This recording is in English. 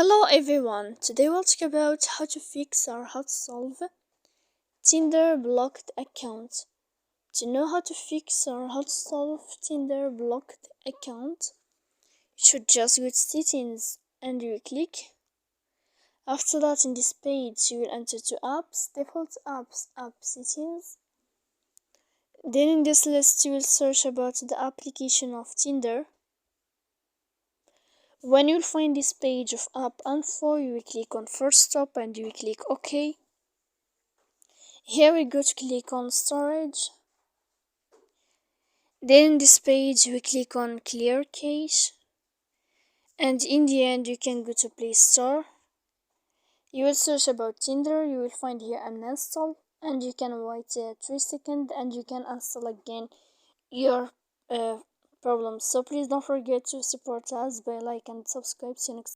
Hello everyone, today we'll talk about how to fix or how to solve Tinder blocked account. To know how to fix or how to solve Tinder blocked account, you should just go to settings and you click. After that, in this page you will enter to apps, default apps, app settings. Then in this list you will search about the application of Tinder. When you'll find this page of app info, you will click on first stop and you will click OK. Here we go to click on storage. Then in this page we click on clear cache. And in the end you can go to Play Store. You will search about Tinder, you will find here uninstall and you can wait 3 seconds and you can install again your problem. So please don't forget to support us by like and subscribe. See you next time.